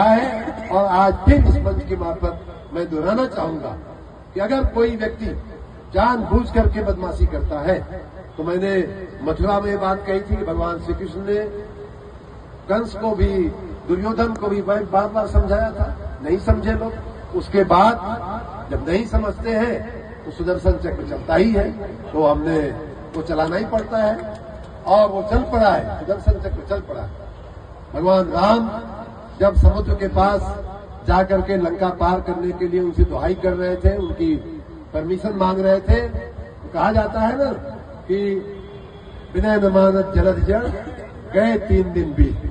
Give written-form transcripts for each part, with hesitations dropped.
है। और आज फिर इस मंच की मार्फत मैं दोहराना चाहूंगा कि अगर कोई व्यक्ति जानबूझ करके बदमाशी करता है, तो मैंने मथुरा में बात कही थी कि भगवान श्री कृष्ण ने कंस को भी, दुर्योधन को भी बार बार समझाया था, नहीं समझे लोग। उसके बाद जब नहीं समझते हैं तो सुदर्शन चक्र चलता ही है, तो हमने वो चलाना ही पड़ता है और वो चल पड़ा है, सुदर्शन चक्र चल पड़ा है। भगवान राम जब समुद्र के पास जाकर के लंका पार करने के लिए उनसे दुहाई कर रहे थे, उनकी परमिशन मांग रहे थे, तो कहा जाता है ना कि विनय न मानत जलद जड़ गए 3 दिन बीत,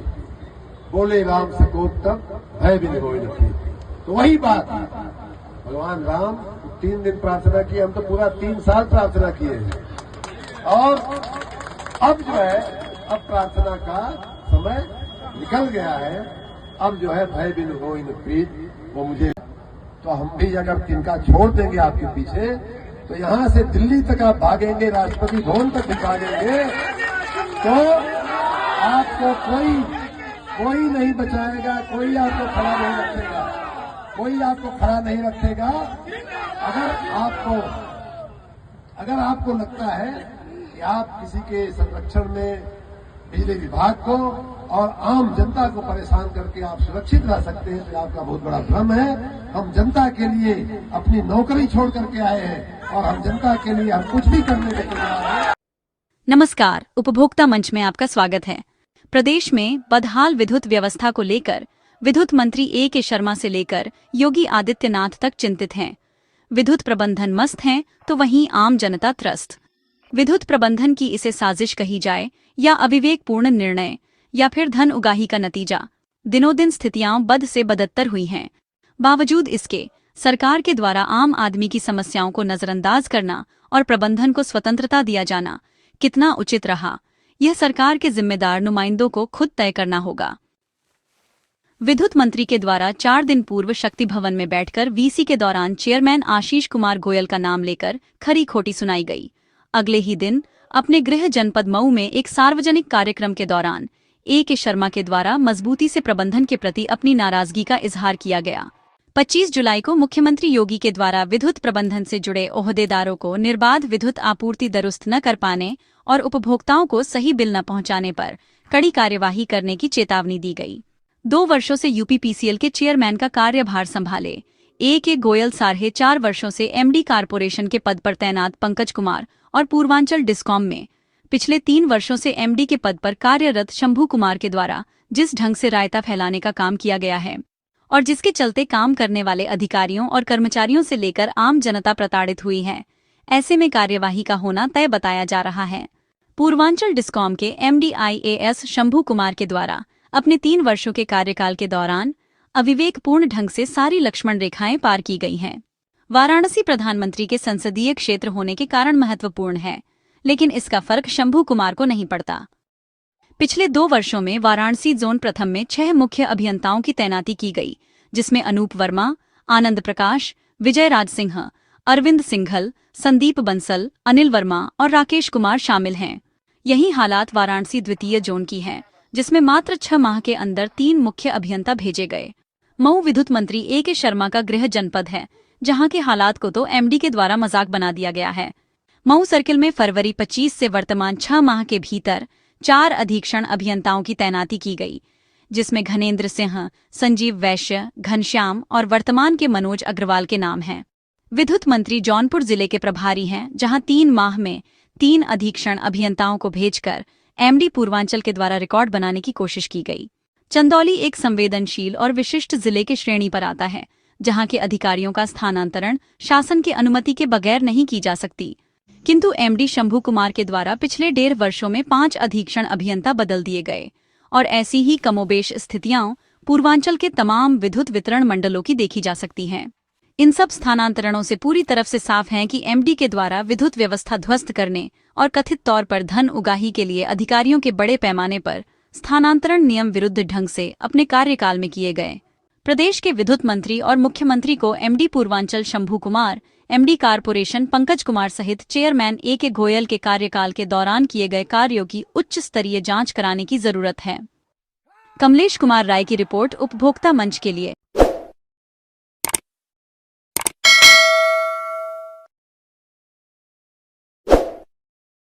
बोले राम सकोत्तम भय बिन होय न थी। तो वही बात, भगवान राम 3 दिन प्रार्थना की, हम तो पूरा 3 साल प्रार्थना किए हैं। और अब जो है, अब प्रार्थना का समय निकल गया है। अब जो है भय बिन होय न प्रीत, वो मुझे, तो हम भी अगर तिनका छोड़ देंगे आपके पीछे, तो यहां से दिल्ली तक आप भागेंगे, राष्ट्रपति भवन तक भी भागेंगे, तो आपको कोई नहीं बचाएगा, कोई आपको खड़ा नहीं रखेगा, कोई आपको खड़ा नहीं रखेगा। अगर आपको लगता है कि आप किसी के संरक्षण में बिजली विभाग को और आम जनता को परेशान करके आप सुरक्षित रह सकते हैं, तो आपका बहुत बड़ा भ्रम है। हम जनता के लिए अपनी नौकरी छोड़ करके आए हैं और हम जनता के लिए हम कुछ भी करने के तैयार हैं। नमस्कार, उपभोक्ता मंच में आपका स्वागत है। प्रदेश में बदहाल विद्युत व्यवस्था को लेकर विद्युत मंत्री A.K. शर्मा से लेकर योगी आदित्यनाथ तक चिंतित हैं। विद्युत प्रबंधन मस्त हैं तो वहीं आम जनता त्रस्त। विद्युत प्रबंधन की इसे साजिश कही जाए या अविवेकपूर्ण निर्णय या फिर धन उगाही का नतीजा, दिनों दिन स्थितियां बद से बदतर हुई हैं। बावजूद इसके सरकार के द्वारा आम आदमी की समस्याओं को नजरअंदाज करना और प्रबंधन को स्वतंत्रता दिया जाना कितना उचित रहा, यह सरकार के जिम्मेदार नुमाइंदों को खुद तय करना होगा। विद्युत मंत्री के द्वारा 4 दिन पूर्व शक्ति भवन में बैठकर वीसी के दौरान चेयरमैन आशीष कुमार गोयल का नाम लेकर खरी खोटी सुनाई गई। अगले ही दिन अपने गृह जनपद मऊ में एक सार्वजनिक कार्यक्रम के दौरान A.K. शर्मा के द्वारा मजबूती से प्रबंधन के प्रति अपनी नाराजगी का इजहार किया गया। 25 जुलाई को मुख्यमंत्री योगी के द्वारा विद्युत प्रबंधन से जुड़े ओहदेदारों को निर्बाध विद्युत आपूर्ति दुरुस्त न कर पाने और उपभोक्ताओं को सही बिल न पहुंचाने पर कड़ी कार्यवाही करने की चेतावनी दी गई। 2 वर्षों से यूपीपीसीएल के चेयरमैन का कार्यभार संभाले A.K. गोयल 4.5 वर्षों से MD कारपोरेशन के पद पर तैनात पंकज कुमार और पूर्वांचल डिस्कॉम में पिछले 3 वर्षों से MD के पद पर कार्यरत शंभू कुमार के द्वारा जिस ढंग से रायता फैलाने का काम किया गया है और जिसके चलते काम करने वाले अधिकारियों और कर्मचारियों से लेकर आम जनता प्रताड़ित हुई है, ऐसे में कार्यवाही का होना तय बताया जा रहा है। पूर्वांचल डिस्कॉम के MD IAS शंभू कुमार के द्वारा अपने 3 वर्षों के कार्यकाल के दौरान अविवेकपूर्ण ढंग से सारी लक्ष्मण रेखाएं पार की गई हैं। वाराणसी प्रधानमंत्री के संसदीय क्षेत्र होने के कारण महत्वपूर्ण है, लेकिन इसका फर्क शंभू कुमार को नहीं पड़ता। पिछले 2 वर्षों में वाराणसी जोन प्रथम में 6 मुख्य अभियंताओं की तैनाती की गई, जिसमें अनूप वर्मा, आनंद प्रकाश, विजय राज सिंह, अरविंद सिंघल, संदीप बंसल, अनिल वर्मा और राकेश कुमार शामिल हैं। यही हालात वाराणसी द्वितीय जोन की है, जिसमें मात्र 6 माह के अंदर 3 मुख्य अभियंता भेजे गए। मऊ विद्युत मंत्री A.K. शर्मा का गृह जनपद है, जहां के हालात को तो MD के द्वारा मजाक बना दिया गया है। मऊ सर्किल में फरवरी 25 से वर्तमान 6 माह के भीतर 4 अधीक्षण अभियंताओं की तैनाती की गई, जिसमें घनेन्द्र सिंह, संजीव वैश्य, घनश्याम और वर्तमान के मनोज अग्रवाल के नाम हैं। विद्युत मंत्री जौनपुर जिले के प्रभारी हैं, जहां 3 माह में 3 अधीक्षण अभियंताओं को भेजकर MD पूर्वांचल के द्वारा रिकॉर्ड बनाने की कोशिश की गई। चंदौली एक संवेदनशील और विशिष्ट जिले के श्रेणी पर आता है, जहां के अधिकारियों का स्थानांतरण शासन की अनुमति के बगैर नहीं की जा सकती, किंतु MD शंभू कुमार के द्वारा पिछले 1.5 वर्षों में 5 अधीक्षण अभियंता बदल दिए गए और ऐसी ही कमोबेश स्थितियां पूर्वांचल के तमाम विद्युत वितरण मंडलों की देखी जा सकती हैं। इन सब स्थानांतरणों से पूरी तरफ से साफ है कि MD के द्वारा विद्युत व्यवस्था ध्वस्त करने और कथित तौर पर धन उगाही के लिए अधिकारियों के बड़े पैमाने पर स्थानांतरण नियम विरुद्ध ढंग से अपने कार्यकाल में किए गए। प्रदेश के विद्युत मंत्री और मुख्यमंत्री को MD Purvanchal Shambhu Kumar, MD corporation Pankaj Kumar सहित चेयरमैन A.K. गोयल के कार्यकाल के दौरान किए गए कार्यों की उच्च स्तरीय जांच कराने की जरूरत है। कमलेश कुमार राय की रिपोर्ट उपभोक्ता मंच के लिए।